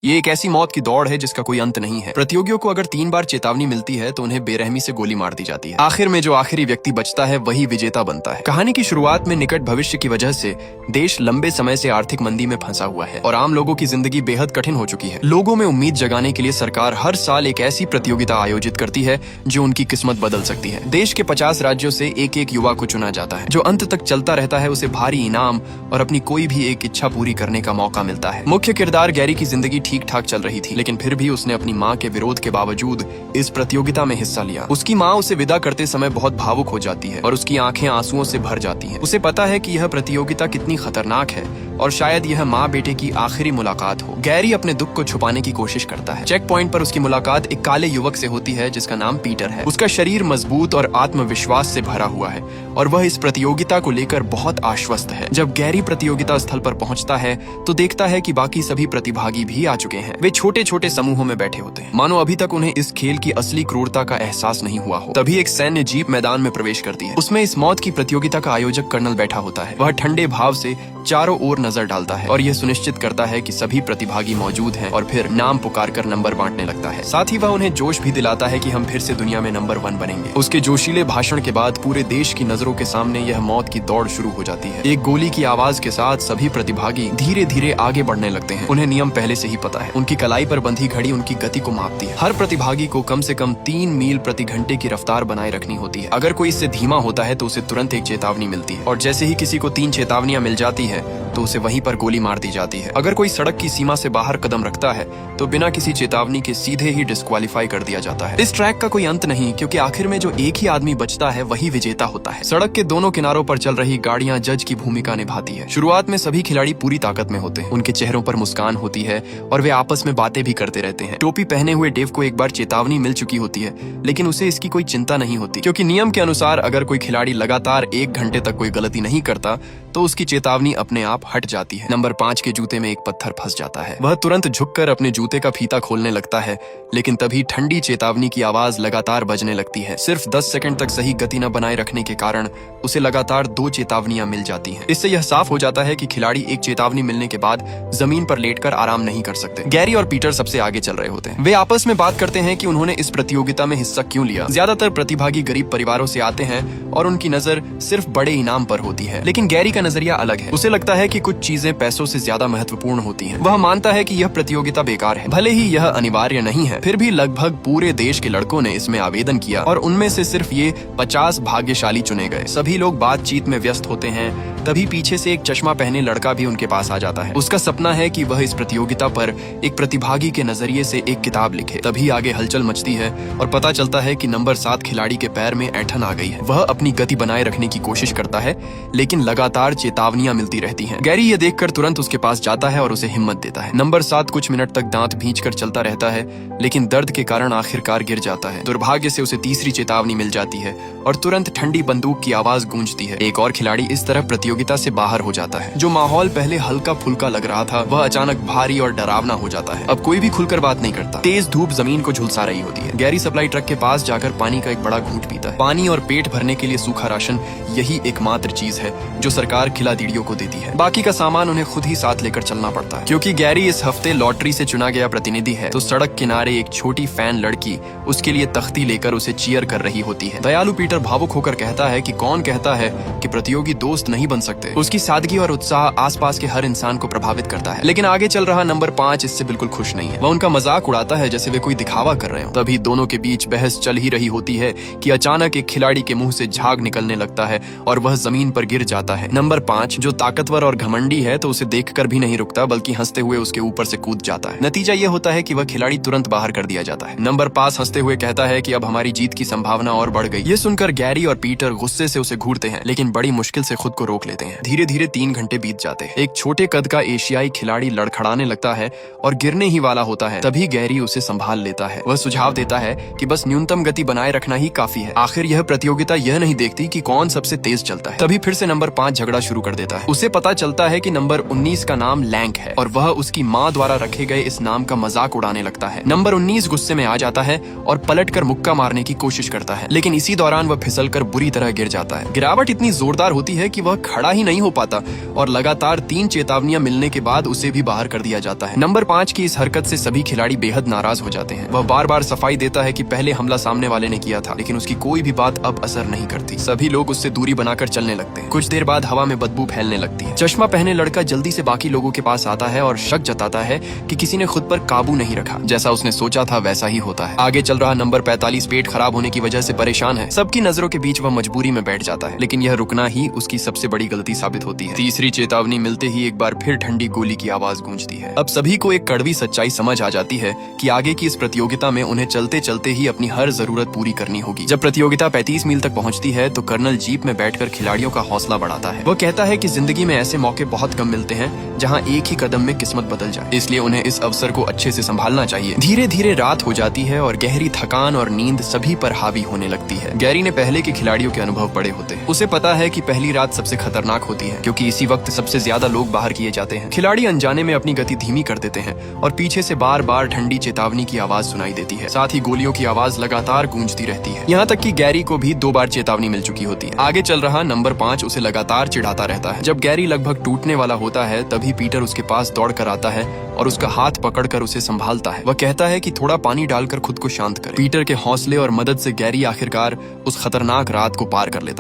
ये एक ऐसी मौत की दौड़ है जिसका कोई अंत नहीं है। प्रतियोगियों को अगर 3 बार चेतावनी मिलती है तो उन्हें बेरहमी से गोली मार दी जाती है। आखिर में जो आखिरी व्यक्ति बचता है वही विजेता बनता है। कहानी की शुरुआत में निकट भविष्य की वजह से देश लंबे समय से आर्थिक मंदी में फंसा हुआ है और आम लोगों की जिंदगी बेहद कठिन हो चुकी है। लोगों में उम्मीद जगाने के लिए सरकार हर साल एक ऐसी प्रतियोगिता आयोजित करती है जो उनकी किस्मत बदल सकती है। देश के 50 राज्यों से एक एक युवा को चुना जाता है जो अंत तक चलता रहता है। उसे भारी इनाम और अपनी कोई भी एक इच्छा पूरी करने का मौका मिलता है। मुख्य किरदार गैरी की जिंदगी ठीक ठाक चल रही थी, लेकिन फिर भी उसने अपनी माँ के विरोध के बावजूद इस प्रतियोगिता में हिस्सा लिया। उसकी माँ उसे विदा करते समय बहुत भावुक हो जाती है और उसकी आंखें आंसुओं से भर जाती हैं। उसे पता है कि यह प्रतियोगिता कितनी खतरनाक है और शायद यह माँ बेटे की आखिरी मुलाकात हो। गैरी अपने दुख को छुपाने की कोशिश करता है। चेक पॉइंट पर उसकी मुलाकात एक काले युवक से होती है जिसका नाम पीटर है। उसका शरीर मजबूत और आत्मविश्वास से भरा हुआ है और वह इस प्रतियोगिता को लेकर बहुत आश्वस्त है। जब गैरी प्रतियोगिता स्थल पर पहुंचता है तो देखता है कि बाकी सभी प्रतिभागी भी आ चुके हैं। वे छोटे छोटे समूहों में बैठे होते हैं, मानो अभी तक उन्हें इस खेल की असली क्रूरता का एहसास नहीं हुआ हो। तभी एक सैन्य जीप मैदान में प्रवेश करती है। उसमें इस मौत की प्रतियोगिता का आयोजक कर्नल बैठा होता है। वह ठंडे भाव से चारों ओर नजर डालता है और यह सुनिश्चित करता है कि सभी प्रतिभागी मौजूद हैं और फिर नाम पुकारकर नंबर बांटने लगता है। साथ ही वह उन्हें जोश भी दिलाता है कि हम फिर से दुनिया में नंबर 1 बनेंगे। उसके जोशीले भाषण के बाद पूरे देश की नजरों के सामने यह मौत की दौड़ शुरू हो जाती है। एक गोली की आवाज के साथ सभी प्रतिभागी धीरे धीरे आगे बढ़ने लगते हैं। उन्हें नियम पहले से ही पता है। उनकी कलाई पर बंधी घड़ी उनकी गति को मापती है। हर प्रतिभागी को कम से कम 3 मील प्रति घंटे की रफ्तार बनाए रखनी होती है। अगर कोई इससे धीमा होता है तो उसे तुरंत एक चेतावनी मिलती है और जैसे ही किसी को 3 चेतावनियां मिल जाती है तो उसे वहीं पर गोली मार दी जाती है। अगर कोई सड़क की सीमा से बाहर कदम रखता है तो बिना किसी चेतावनी के सीधे ही डिस्क्वालीफाई कर दिया जाता है। इस ट्रैक का कोई अंत नहीं, क्योंकि आखिर में जो एक ही आदमी बचता है वही विजेता होता है। सड़क के दोनों किनारों पर चल रही गाड़ियां जज की भूमिका निभाती है। शुरुआत में सभी खिलाड़ी पूरी ताकत में होते हैं। उनके चेहरों पर मुस्कान होती है और वे आपस में बातें भी करते रहते हैं। टोपी पहने हुए डेव को एक बार चेतावनी मिल चुकी होती है, लेकिन उसे इसकी कोई चिंता नहीं होती, क्योंकि नियम के अनुसार अगर कोई खिलाड़ी लगातार 1 घंटे तक कोई गलती नहीं करता तो उसकी चेतावनी अपने आप हट जाती है। नंबर 5 के जूते में एक पत्थर फंस जाता है। वह तुरंत झुककर अपने जूते का फीता खोलने लगता है, लेकिन तभी ठंडी चेतावनी की आवाज लगातार बजने लगती है। सिर्फ 10 सेकंड तक सही गति न बनाए रखने के कारण उसे लगातार 2 चेतावनियां मिल जाती हैं। इससे यह साफ हो जाता है कि खिलाड़ी एक चेतावनी मिलने के बाद जमीन पर लेटकर आराम नहीं कर सकते। गैरी और पीटर सबसे आगे चल रहे होते हैं। वे आपस में बात करते हैं कि उन्होंने इस प्रतियोगिता में हिस्सा क्यों लिया। ज्यादातर प्रतिभागी गरीब परिवारों से आते हैं और उनकी नजर सिर्फ बड़े इनाम पर होती है, लेकिन गैरी का नजरिया अलग है। उसे लगता है कि कुछ चीजें पैसों से ज्यादा महत्वपूर्ण होती हैं। वह मानता है कि यह प्रतियोगिता बेकार है। भले ही यह अनिवार्य नहीं है, फिर भी लगभग पूरे देश के लड़कों ने इसमें आवेदन किया और उनमें से सिर्फ ये 50 भाग्यशाली चुने गए। सभी लोग बातचीत में व्यस्त होते हैं। तभी पीछे से एक चश्मा पहने लड़का भी उनके पास आ जाता है। उसका सपना है कि वह इस प्रतियोगिता पर एक प्रतिभागी के नजरिए से एक किताब लिखे। तभी आगे हलचल मचती है और पता चलता है कि नंबर 7 खिलाड़ी के पैर में ऐंठन आ गई है। वह अपनी गति बनाए रखने की कोशिश करता है, लेकिन लगातार चेतावनियां मिलती रहती हैं। गैरी ये देखकर तुरंत उसके पास जाता है और उसे हिम्मत देता है। नंबर 7 कुछ मिनट तक दांत भींचकर चलता रहता है, लेकिन दर्द के कारण आखिरकार गिर जाता है। दुर्भाग्य से उसे तीसरी चेतावनी मिल जाती है और तुरंत ठंडी बंदूक की आवाज गूंजती है। एक और खिलाड़ी इस तरह प्रतियोगिता से बाहर हो जाता है। जो माहौल पहले हल्का फुल्का लग रहा था वह अचानक भारी और डरावना हो जाता है। अब कोई भी खुलकर बात नहीं करता। तेज धूप जमीन को झुलसा रही होती है। गैरी सप्लाई ट्रक के पास जाकर पानी का एक बड़ा घूंट पीता है। पानी और पेट भरने के लिए सूखा राशन यही एकमात्र चीज है जो सरकार खिलाड़ियों को देती है। बाकी का सामान उन्हें खुद ही साथ लेकर चलना पड़ता है। क्योंकि गैरी इस हफ्ते लॉटरी से चुना गया प्रतिनिधि है, तो सड़क किनारे एक छोटी फैन लड़की उसके लिए तख्ती लेकर उसे चीयर कर रही होती है। दयालु पीटर भावुक होकर कहता है कि कौन कहता है कि प्रतियोगी दोस्त नहीं बन सकते। उसकी सादगी और उत्साह आसपास के हर इंसान को प्रभावित करता है। लेकिन आगे चल रहा नंबर 5 इससे बिल्कुल खुश नहीं है। वह उनका मजाक उड़ाता है जैसे वे कोई दिखावा कर रहे हो। तभी दोनों के बीच बहस चल ही रही होती है कि अचानक एक खिलाड़ी के मुंह से झाग निकलने लगता है और वह जमीन पर गिर जाता है। नंबर 5 जो ताकतवर और घमंडी है तो उसे देखकर भी नहीं रुकता, बल्कि हंसते हुए उसके ऊपर से कूद जाता है। नतीजा यह होता है कि वह खिलाड़ी तुरंत बाहर कर दिया जाता है। नंबर 5 हंसते हुए कहता है कि अब हमारी जीत की संभावना और बढ़ गई। ये सुनकर गैरी और पीटर गुस्से से उसे घूरते हैं, लेकिन बड़ी मुश्किल से खुद को रोक लेते हैं। धीरे धीरे 3 घंटे बीत जाते हैं। एक छोटे कद का एशियाई खिलाड़ी लड़खड़ाने लगता है और गिरने ही वाला होता है। तभी गैरी उसे संभाल लेता है। वह सुझाव देता है कि बस न्यूनतम गति बनाए रखना ही काफी है। आखिर यह प्रतियोगिता यह नहीं देखती कि कौन सबसे तेज चलता है। तभी फिर से नंबर 5 झगड़ा शुरू कर देता है। उसे पता चलता है कि नंबर 19 का नाम लैंक है और वह उसकी माँ द्वारा रखे गए इस नाम का मजाक उड़ाने लगता है। नंबर 19 गुस्से में आ जाता है और पलटकर मुक्का मारने की कोशिश करता है, लेकिन इसी दौरान वह फिसलकर बुरी तरह गिर जाता है। गिरावट इतनी जोरदार होती है कि वह खड़ा ही नहीं हो पाता और लगातार 3 चेतावनियां मिलने के बाद उसे भी बाहर कर दिया जाता है। नंबर 5 की इस हरकत से सभी खिलाड़ी बेहद नाराज हो जाते हैं। वह बार बार सफाई देता है कि पहले हमला सामने वाले ने किया था, लेकिन उसकी कोई भी बात अब असर नहीं करती। सभी लोग उससे दूरी बनाकर चलने लगते हैं। कुछ देर बाद हवा में बदबू फैलने लगती है। चश्मा पहने लड़का जल्दी से बाकी लोगों के पास आता है और शक जताता है कि किसी ने खुद पर काबू नहीं रखा। जैसा उसने सोचा था वैसा ही होता है। आगे चल रहा नंबर 45 पेट खराब होने की वजह से परेशान है। सबकी नजरों के बीच वह मजबूरी में बैठ जाता है, लेकिन यह रुकना ही उसकी सबसे बड़ी गलती साबित होती है। तीसरी चेतावनी मिलते ही एक बार फिर ठंडी गोली की आवाज गूंजती है। अब सभी को एक कड़वी सच्चाई समझ आ जाती है कि आगे की इस प्रतियोगिता में उन्हें चलते चलते ही अपनी हर जरूरत पूरी करनी होगी। जब प्रतियोगिता 35 मील तक पहुंचती है तो कर्नल जीप में बैठकर खिलाड़ियों का हौसला बढ़ाता है। वह कहता है कि जिंदगी में ऐसे मौके बहुत कम मिलते हैं जहां एक ही कदम में किस्मत बदल जाए, इसलिए उन्हें इस अवसर को अच्छे से संभालना चाहिए। धीरे धीरे रात हो जाती है और गहरी थकान और नींद सभी पर हावी होने लगती है। गैरी ने पहले के खिलाड़ियों के अनुभव पड़े होते हैं। उसे पता है कि पहली रात सबसे खतरनाक होती है, क्योंकि इसी वक्त सबसे ज्यादा लोग बाहर किए जाते हैं। खिलाड़ी अनजाने में अपनी गति धीमी कर देते हैं और पीछे से बार बार ठंडी चेतावनी की आवाज सुनाई देती है। साथ ही गोलियों की आवाज लगातार गूंजती रहती है, यहाँ तक कि गैरी को भी 2 बार चेतावनी मिल चुकी होती है। आगे चल रहा नंबर 5 उसे लगातार चिढ़ाता रहता है। जब गैरी लगभग टूटने वाला होता है तभी पीटर उसके पास दौड़ कर आता है और उसका हाथ पकड़कर उसे संभालता है। वह कहता है कि थोड़ा पानी डालकर खुद को शांत करे। पीटर के हौसले और मदद से गैरी आखिरकार उस खतरनाक रात को पार कर लेता है।